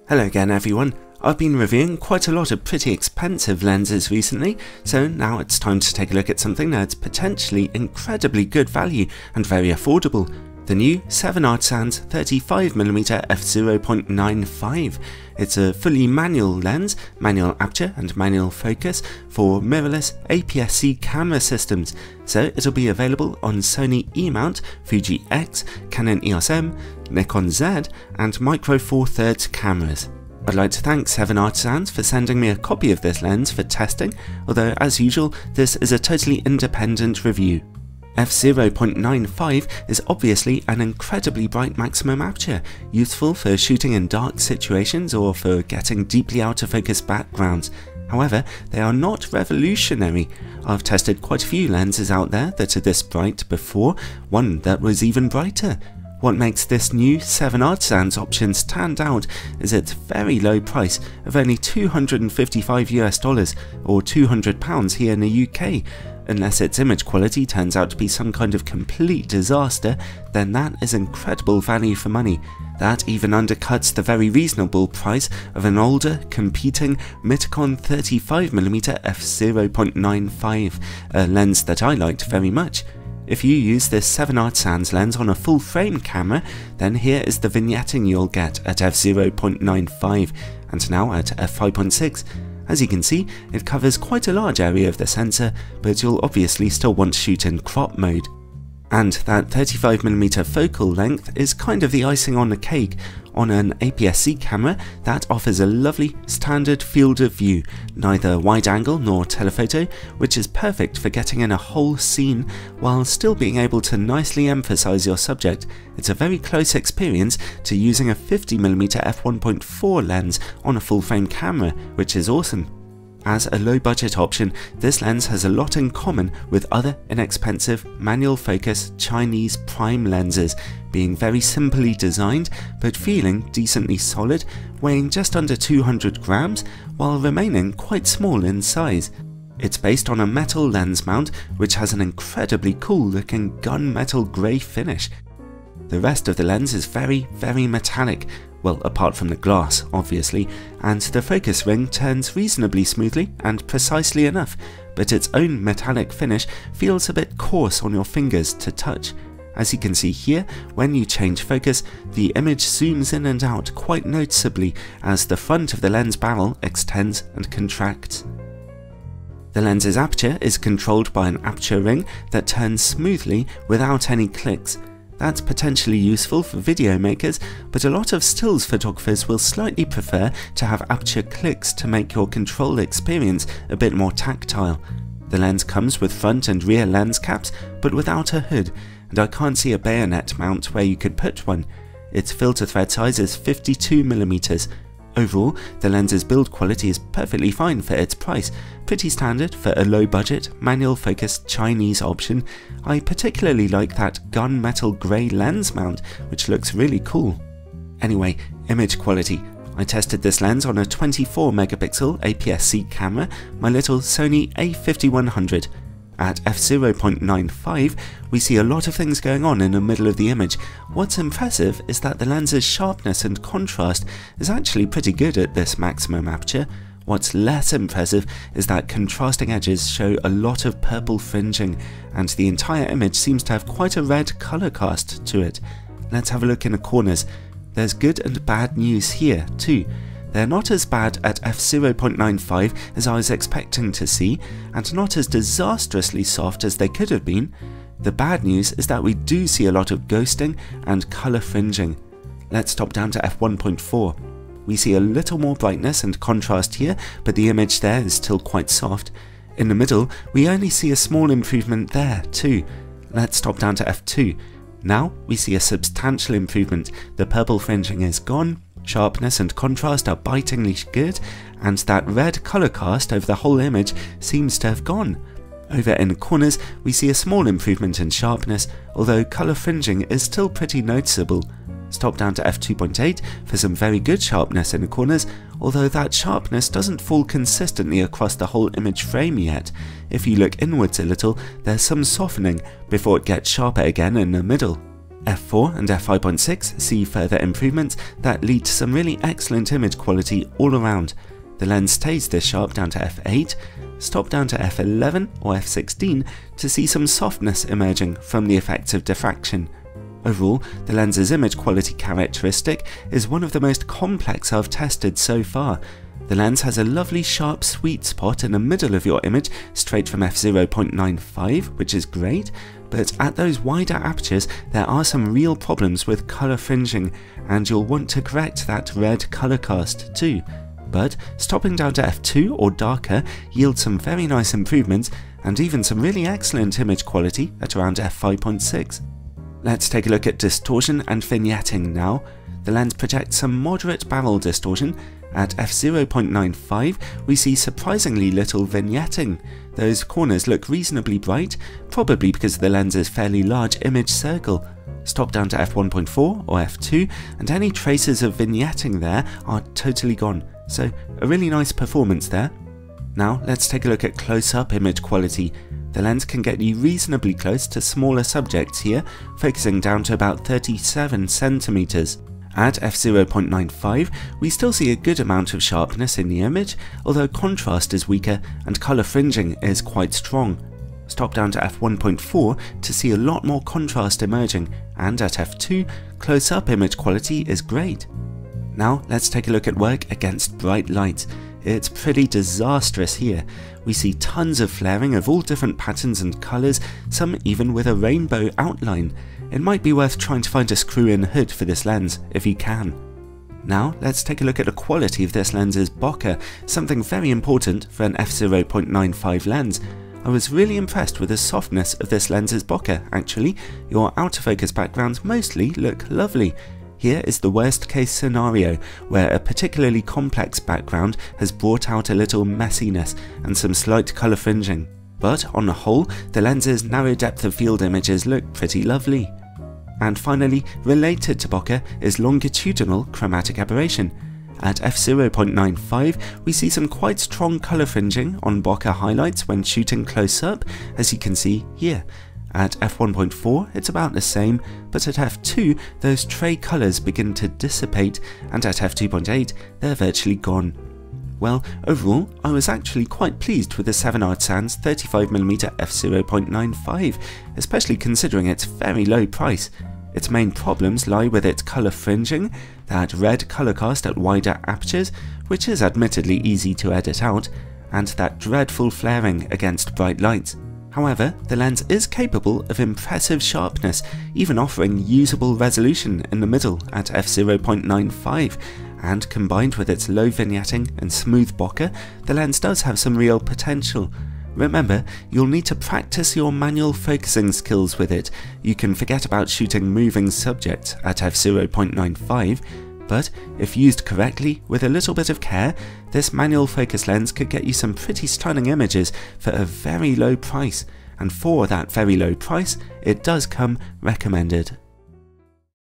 Hello again everyone. I've been reviewing quite a lot of pretty expensive lenses recently, so now it's time to take a look at something that's potentially incredibly good value and very affordable. The new 7artisans 35mm f/0.95. It's a fully manual lens, manual aperture and manual focus for mirrorless APS-C camera systems, so it'll be available on Sony E mount, Fuji X, Canon EOS M, Nikon Z and Micro Four Thirds cameras. I'd like to thank 7artisans for sending me a copy of this lens for testing, although as usual this is a totally independent review. f/0.95 is obviously an incredibly bright maximum aperture, useful for shooting in dark situations or for getting deeply out of focus backgrounds. However, they are not revolutionary. I've tested quite a few lenses out there that are this bright before, one that was even brighter. What makes this new 7artisans option stand out is its very low price of only $255 or £200 here in the UK. Unless its image quality turns out to be some kind of complete disaster, then that is incredible value for money. That even undercuts the very reasonable price of an older, competing Nikon 35mm f/0.95, a lens that I liked very much. If you use this 7artisans lens on a full frame camera, then here is the vignetting you'll get at f/0.95 and now at f5.6. As you can see, it covers quite a large area of the sensor, but you'll obviously still want to shoot in crop mode. And that 35mm focal length is kind of the icing on the cake. On an APS-C camera, that offers a lovely standard field of view, neither wide angle nor telephoto, which is perfect for getting in a whole scene while still being able to nicely emphasize your subject. It's a very close experience to using a 50mm f1.4 lens on a full frame camera, which is awesome. As a low budget option, this lens has a lot in common with other inexpensive manual focus Chinese prime lenses, being very simply designed but feeling decently solid, weighing just under 200 grams while remaining quite small in size. It's based on a metal lens mount which has an incredibly cool looking gunmetal grey finish. The rest of the lens is very metallic, well, apart from the glass, obviously, and the focus ring turns reasonably smoothly and precisely enough, but its own metallic finish feels a bit coarse on your fingers to touch. As you can see here, when you change focus, the image zooms in and out quite noticeably as the front of the lens barrel extends and contracts. The lens's aperture is controlled by an aperture ring that turns smoothly without any clicks. That's potentially useful for video makers, but a lot of stills photographers will slightly prefer to have aperture clicks to make your control experience a bit more tactile. The lens comes with front and rear lens caps, but without a hood, and I can't see a bayonet mount where you could put one. Its filter thread size is 52mm. Overall, the lens's build quality is perfectly fine for its price, pretty standard for a low budget, manual focused Chinese option. I particularly like that gunmetal grey lens mount, which looks really cool. Anyway, image quality. I tested this lens on a 24 megapixel APS-C camera, my little Sony A5100. At f/0.95, we see a lot of things going on in the middle of the image. What's impressive is that the lens's sharpness and contrast is actually pretty good at this maximum aperture. What's less impressive is that contrasting edges show a lot of purple fringing, and the entire image seems to have quite a red colour cast to it. Let's have a look in the corners. There's good and bad news here too. They're not as bad at f/0.95 as I was expecting to see, and not as disastrously soft as they could have been. The bad news is that we do see a lot of ghosting and colour fringing. Let's drop down to f1.4. We see a little more brightness and contrast here, but the image there is still quite soft. In the middle, we only see a small improvement there too. Let's drop down to f2. Now we see a substantial improvement. The purple fringing is gone. Sharpness and contrast are bitingly good, and that red colour cast over the whole image seems to have gone. Over in the corners, we see a small improvement in sharpness, although colour fringing is still pretty noticeable. Stop down to f2.8 for some very good sharpness in the corners, although that sharpness doesn't fall consistently across the whole image frame yet. If you look inwards a little, there's some softening before it gets sharper again in the middle. f4 and f5.6 see further improvements that lead to some really excellent image quality all around. The lens stays this sharp down to f8, stop down to f11 or f16 to see some softness emerging from the effects of diffraction. Overall, the lens's image quality characteristic is one of the most complex I've tested so far. The lens has a lovely sharp sweet spot in the middle of your image straight from f0.95, which is great, but at those wider apertures there are some real problems with colour fringing, and you'll want to correct that red colour cast too. But stopping down to f2 or darker yields some very nice improvements and even some really excellent image quality at around f5.6. Let's take a look at distortion and vignetting now. The lens projects some moderate barrel distortion. At f0.95 we see surprisingly little vignetting. Those corners look reasonably bright, probably because of the lens's fairly large image circle. Stop down to f1.4 or f2 and any traces of vignetting there are totally gone, so a really nice performance there. Now let's take a look at close-up image quality. The lens can get you reasonably close to smaller subjects here, focusing down to about 37 centimeters. At f0.95 we still see a good amount of sharpness in the image, although contrast is weaker and colour fringing is quite strong. Stop down to f1.4 to see a lot more contrast emerging, and at f2 close-up image quality is great. Now let's take a look at work against bright light. It's pretty disastrous here. We see tons of flaring of all different patterns and colours, some even with a rainbow outline. It might be worth trying to find a screw-in hood for this lens if you can. Now let's take a look at the quality of this lens's bokeh, something very important for an f0.95 lens. I was really impressed with the softness of this lens's bokeh actually. Your autofocus backgrounds mostly look lovely. Here is the worst case scenario, where a particularly complex background has brought out a little messiness and some slight colour fringing. But on the whole, the lens's narrow depth of field images look pretty lovely. And finally, related to bokeh is longitudinal chromatic aberration. At f0.95 we see some quite strong colour fringing on bokeh highlights when shooting close up, as you can see here. At f1.4 it's about the same, but at f2 those tray colours begin to dissipate, and at f2.8 they're virtually gone. Well, overall I was actually quite pleased with the 7artisans 35mm f0.95, especially considering its very low price. Its main problems lie with its colour fringing, that red colour cast at wider apertures, which is admittedly easy to edit out, and that dreadful flaring against bright lights. However, the lens is capable of impressive sharpness, even offering usable resolution in the middle at f0.95, and combined with its low vignetting and smooth bokeh, the lens does have some real potential. Remember, you'll need to practice your manual focusing skills with it. You can forget about shooting moving subjects at f0.95, but if used correctly with a little bit of care, this manual focus lens could get you some pretty stunning images for a very low price, and for that very low price, it does come recommended.